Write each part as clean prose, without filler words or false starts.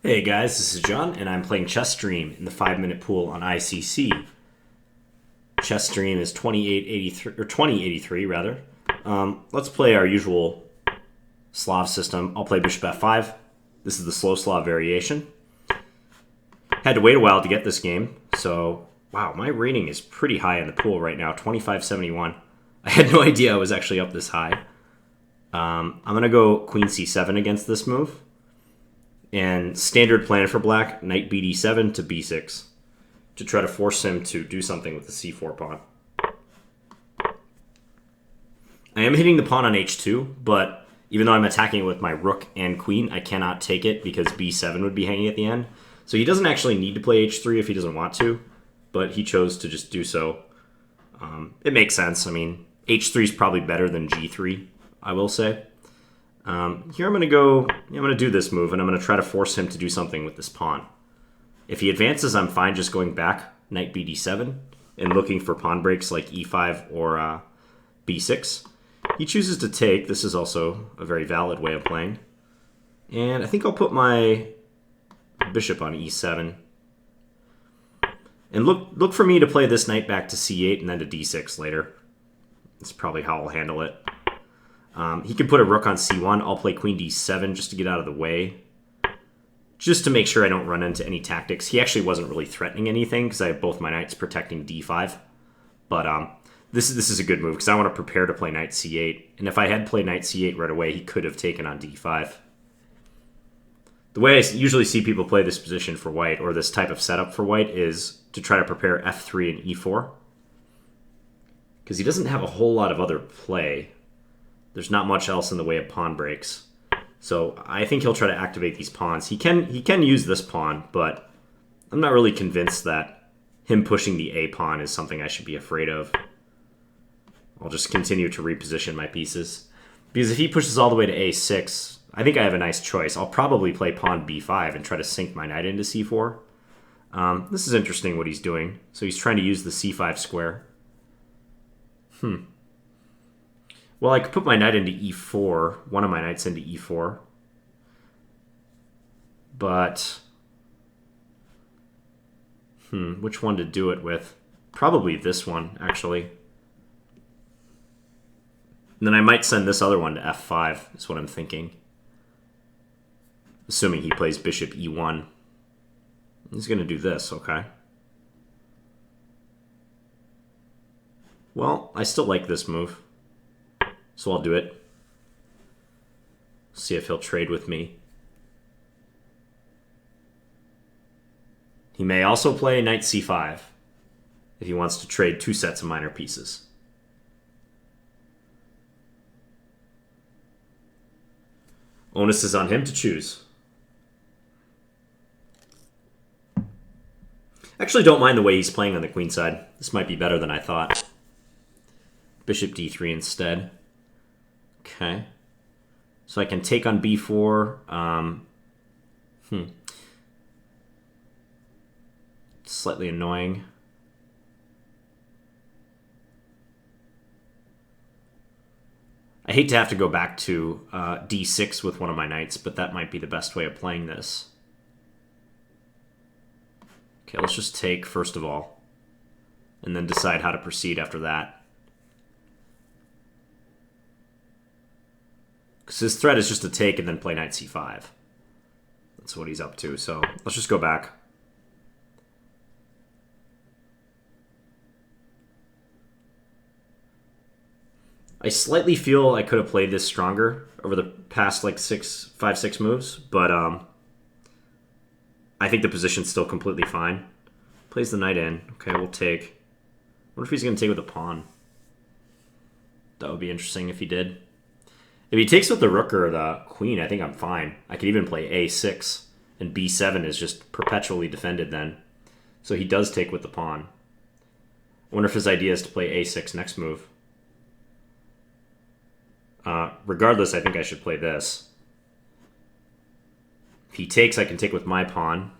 Hey guys, this is John, and I'm playing Chess Stream in the 5-minute pool on ICC. Chess Stream is 2883 or 2083 rather. Let's play our usual Slav system. I'll play Bishop F5. This is the Slow Slav variation. Had to wait a while to get this game, so wow, my rating is pretty high in the pool right now, 2571. I had no idea I was actually up this high. I'm gonna go Queen C7 against this move. And standard plan for black, knight bd7 to b6 to try to force him to do something with the c4 pawn. I am hitting the pawn on h2, but even though I'm attacking it with my rook and queen, I cannot take it because b7 would be hanging at the end. So he doesn't actually need to play h3 if he doesn't want to, but he chose to just do so. It makes sense. I mean, h3 is probably better than g3, I will say. Here I'm going to do this move, and I'm going to try to force him to do something with this pawn. If he advances, I'm fine just going back, knight bd7, and looking for pawn breaks like e5 or b6. He chooses to take. This is also a very valid way of playing. And I think I'll put my bishop on e7. And look for me to play this knight back to c8 and then to d6 later. That's probably how I'll handle it. He can put a rook on c1. I'll play queen d7 just to get out of the way. Just to make sure I don't run into any tactics. He actually wasn't really threatening anything because I have both my knights protecting d5. But this is a good move because I want to prepare to play knight c8. And if I had played knight c8 right away, he could have taken on d5. The way I usually see people play this position for white, or this type of setup for white, is to try to prepare f3 and e4. Because he doesn't have a whole lot of other play. There's not much else in the way of pawn breaks. So I think he'll try to activate these pawns. He can use this pawn, but I'm not really convinced that him pushing the a pawn is something I should be afraid of. I'll just continue to reposition my pieces. Because if he pushes all the way to a6, I think I have a nice choice. I'll probably play pawn b5 and try to sink my knight into c4. This is interesting what he's doing. So he's trying to use the c5 square. Well, I could put my knight into e4, one of my knights into e4. But, which one to do it with? Probably this one, actually. And then I might send this other one to f5, is what I'm thinking. Assuming he plays bishop e1. He's going to do this, okay. Well, I still like this move. So I'll do it. See if he'll trade with me. He may also play knight c5 if he wants to trade two sets of minor pieces. Onus is on him to choose. Actually, don't mind the way he's playing on the queen side. This might be better than I thought. Bishop d3 instead. Okay, so I can take on b4. Slightly annoying. I hate to have to go back to d6 with one of my knights, but that might be the best way of playing this. Okay, let's just take first of all, and then decide how to proceed after that. Because his threat is just to take and then play knight c5. That's what he's up to. So let's just go back. I slightly feel I could have played this stronger over the past like 5-6 moves, but I think the position's still completely fine. Plays the knight in. Okay, we'll take. I wonder if he's going to take with a pawn. That would be interesting if he did. If he takes with the rook or the queen, I think I'm fine. I could even play a6, and b7 is just perpetually defended then. So he does take with the pawn. I wonder if his idea is to play a6 next move. Regardless, I think I should play this. If he takes, I can take with my pawn.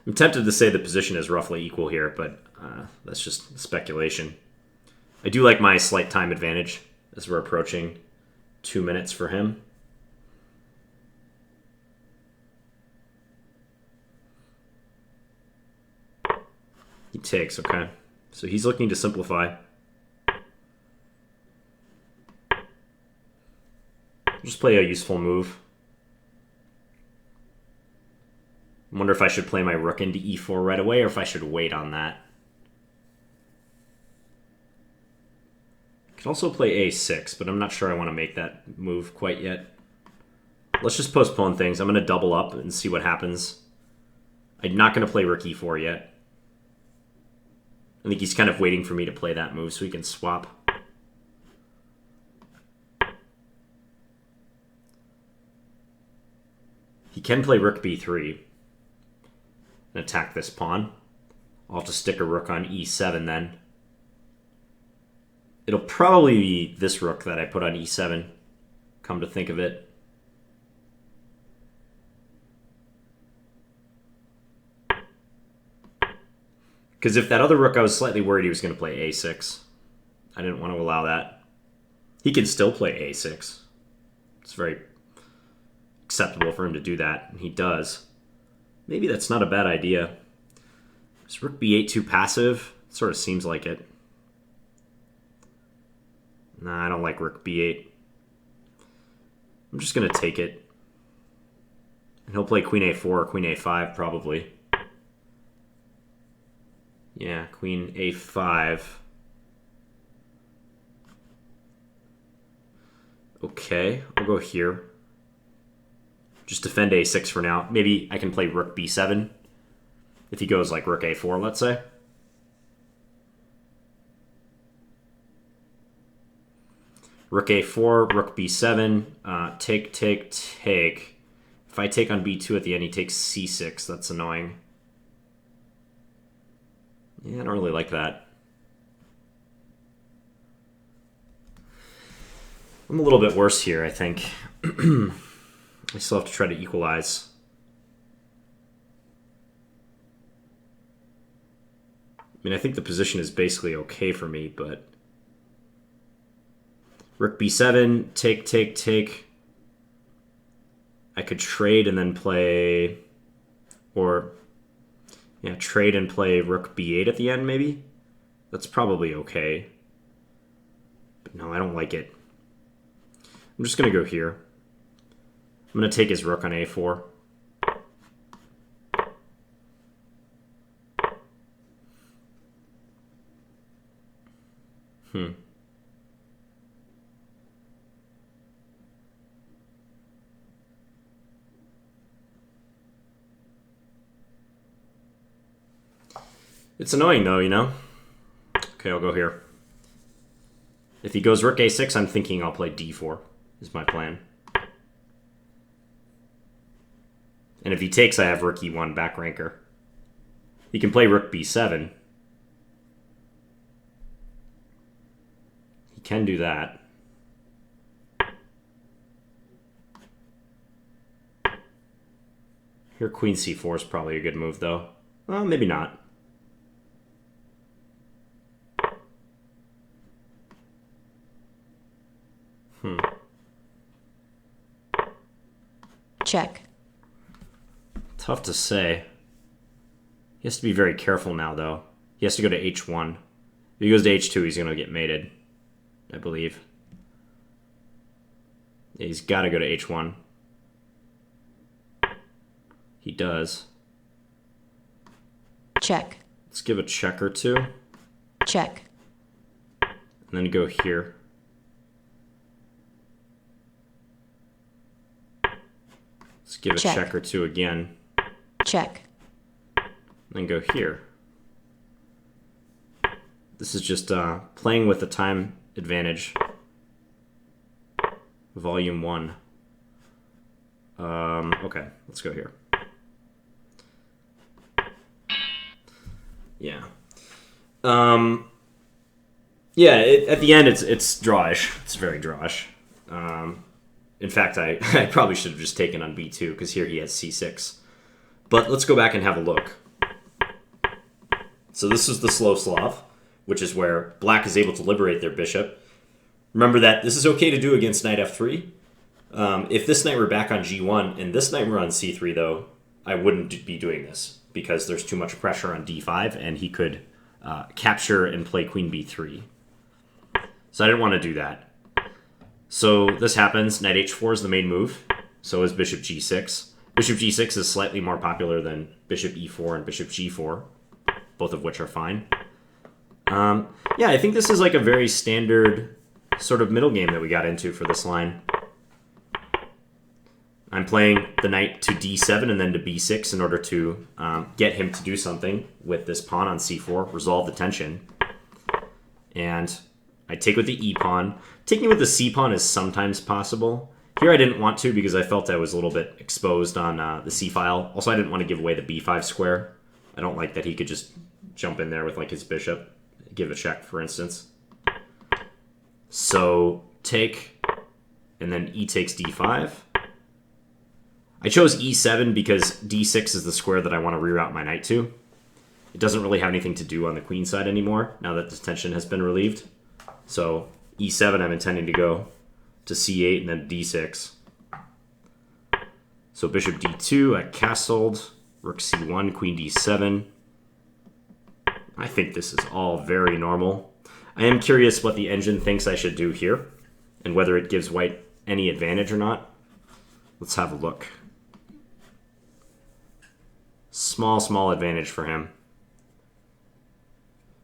I'm tempted to say the position is roughly equal here, but that's just speculation. I do like my slight time advantage as we're approaching 2 minutes for him. He takes, okay. So he's looking to simplify. Just play a useful move. I wonder if I should play my rook into e4 right away or if I should wait on that. I can also play a6, but I'm not sure I want to make that move quite yet. Let's just postpone things. I'm going to double up and see what happens. I'm not going to play rook e4 yet. I think he's kind of waiting for me to play that move so he can swap. He can play rook b3 and attack this pawn. I'll have to stick a rook on e7 then. It'll probably be this rook that I put on e7, come to think of it. Because if that other rook, I was slightly worried he was going to play a6. I didn't want to allow that. He can still play a6. It's very acceptable for him to do that, and he does. Maybe that's not a bad idea. Is rook b8 too passive? It sort of seems like it. Nah, I don't like rook b8. I'm just going to take it. And he'll play queen a4 or queen a5 probably. Yeah, queen a5. Okay, I'll go here. Just defend a6 for now. Maybe I can play rook b7 if he goes like rook a4, let's say. Rook a4, rook b7, take, take, take. If I take on b2 at the end, he takes c6. That's annoying. Yeah, I don't really like that. I'm a little bit worse here, I think. I still have to try to equalize. I mean, I think the position is basically okay for me, but... Rook b7, take, take, take. I could trade and then play... Or... Yeah, trade and play rook b8 at the end, maybe? That's probably okay. But no, I don't like it. I'm just going to go here. I'm going to take his rook on a4. It's annoying though, you know? Okay, I'll go here. If he goes rook a6, I'm thinking I'll play d4, is my plan. And if he takes, I have rook e1 back ranker. He can play rook b7. He can do that. Here, queen c4 is probably a good move, though. Well, maybe not. Check. Tough to say. He has to be very careful now, though. He has to go to h1. If he goes to h2, he's going to get mated, I believe. Yeah, he's got to go to h1. He does. Check. Let's give a check or two. Check. And then go here. Let's give a check or two again. Check. Then go here. This is just playing with the time advantage. Volume 1. Okay, let's go here. Yeah. Yeah, at the end, it's drawish. It's very drawish. In fact, I probably should have just taken on b2, because here he has c6. But let's go back and have a look. So this is the Slow Slav, which is where black is able to liberate their bishop. Remember that this is okay to do against knight f3. If this knight were back on g1 and this knight were on c3, though, I wouldn't be doing this because there's too much pressure on d5, and he could capture and play queen b3. So I didn't want to do that. So this happens. Knight h4 is the main move. So is bishop g6. Bishop g6 is slightly more popular than bishop e4 and bishop g4, both of which are fine. Yeah, I think this is like a very standard sort of middle game that we got into for this line. I'm playing the knight to d7 and then to b6 in order to get him to do something with this pawn on c4, resolve the tension. And I take with the e pawn. Taking with the c pawn is sometimes possible. Here I didn't want to because I felt I was a little bit exposed on the c file. Also, I didn't want to give away the b5 square. I don't like that he could just jump in there with like his bishop, give a check, for instance. So take, and then e takes d5. I chose e7 because d6 is the square that I want to reroute my knight to. It doesn't really have anything to do on the queen side anymore now that the tension has been relieved. So e7 I'm intending to go to c8 and then d6. So bishop d2, I castled, rook c1, queen d7. I think this is all very normal. I am curious what the engine thinks I should do here and whether it gives white any advantage or not. Let's have a look. Small advantage for him.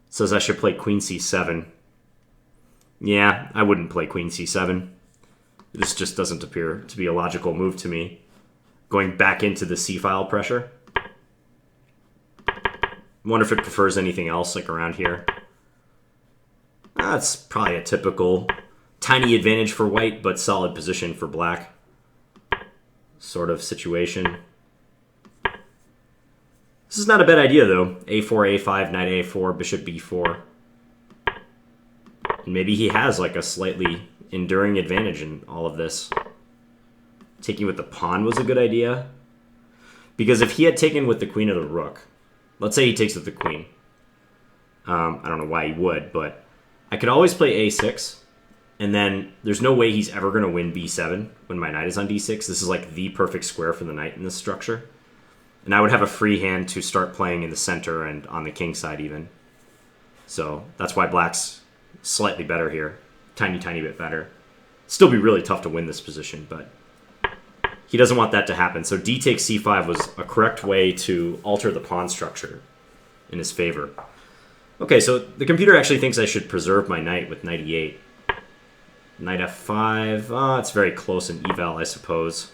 Says I should play queen c7. Yeah, I wouldn't play queen c7. This just doesn't appear to be a logical move to me. Going back into the c-file pressure. Wonder if it prefers anything else like around here. That's probably a typical tiny advantage for white, but solid position for black sort of situation. This is not a bad idea, though. a4, a5, knight a4, bishop b4. And maybe he has like a slightly enduring advantage in all of this. Taking with the pawn was a good idea. Because if he had taken with the queen or the rook, let's say he takes with the queen. I don't know why he would, but I could always play a6. And then there's no way he's ever going to win b7 when my knight is on d6. This is like the perfect square for the knight in this structure. And I would have a free hand to start playing in the center and on the king side even. So that's why black's slightly better here. Tiny bit better. Still be really tough to win this position, but he doesn't want that to happen. So d takes c5 was a correct way to alter the pawn structure in his favor. Okay, so the computer actually thinks I should preserve my knight with knight e8. Knight f5. It's very close in eval, I suppose.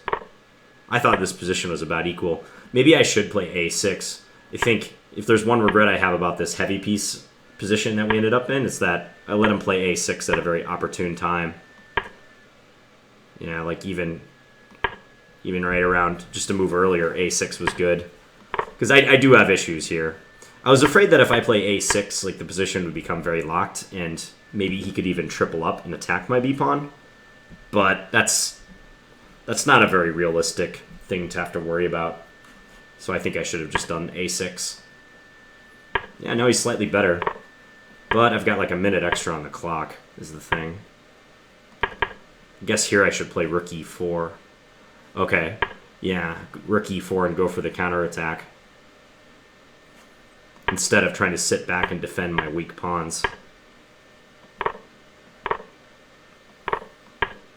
I thought this position was about equal. Maybe I should play a6. I think if there's one regret I have about this heavy piece position that we ended up in, it's that I let him play a6 at a very opportune time. Yeah, like even right around just a move earlier, a6 was good. Because I do have issues here. I was afraid that if I play a6, like the position would become very locked, and maybe he could even triple up and attack my b-pawn. But that's not a very realistic thing to have to worry about. So I think I should have just done a6. Yeah, now he's slightly better. But I've got like a minute extra on the clock, is the thing. I guess here I should play rook e4. Okay, yeah, rook e4 and go for the counterattack. Instead of trying to sit back and defend my weak pawns.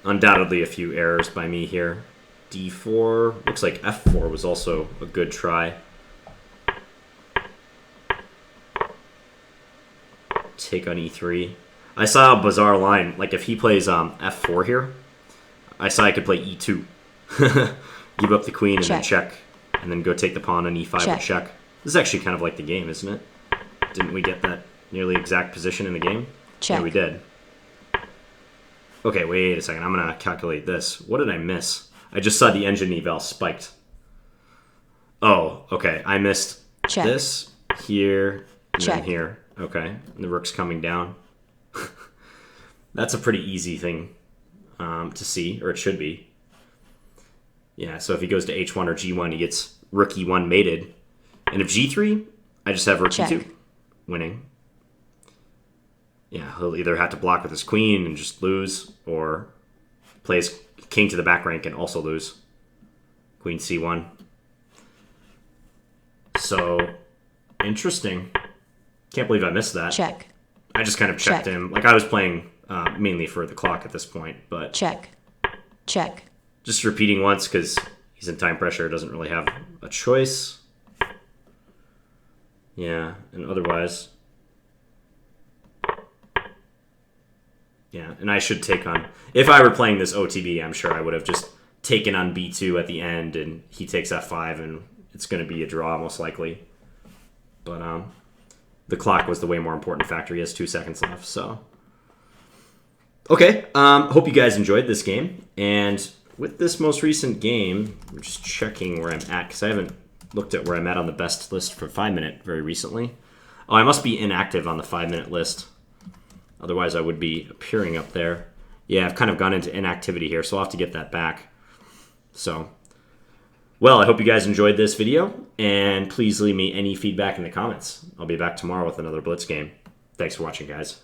Undoubtedly a few errors by me here. d4, looks like f4 was also a good try. Take on e3. I saw a bizarre line, like if he plays f4 here, I saw I could play e2. Give up the queen and then check, and then go take the pawn on e5 and check. This is actually kind of like the game, isn't it? Didn't we get that nearly exact position in the game? Check. Yeah, we did. Okay, wait a second. I'm going to calculate this. What did I miss? I just saw the engine eval spiked. Oh, okay. I missed this, here, and then here. Okay, and the rook's coming down. That's a pretty easy thing to see, or it should be. Yeah, so if he goes to h1 or g1, he gets rook e1 mated. And if g3, I just have rook e2 winning. Yeah, he'll either have to block with his queen and just lose, or plays king to the back rank and also lose. Queen c1. So, interesting. Can't believe I missed that. Check. I just kind of checked him. Like, I was playing mainly for the clock at this point, but... Check. Check. Just repeating once because he's in time pressure, doesn't really have a choice. Yeah, and otherwise... Yeah, and I should take on... If I were playing this OTB, I'm sure I would have just taken on b2 at the end, and he takes f5, and it's going to be a draw, most likely. But the clock was the way more important factor. He has 2 seconds left, so... Okay, hope you guys enjoyed this game. And with this most recent game, I'm just checking where I'm at, because I haven't looked at where I'm at on the best list for 5-minute very recently. Oh, I must be inactive on the 5-minute list. Otherwise, I would be appearing up there. Yeah, I've kind of gone into inactivity here, so I'll have to get that back. So, well, I hope you guys enjoyed this video, and please leave me any feedback in the comments. I'll be back tomorrow with another Blitz game. Thanks for watching, guys.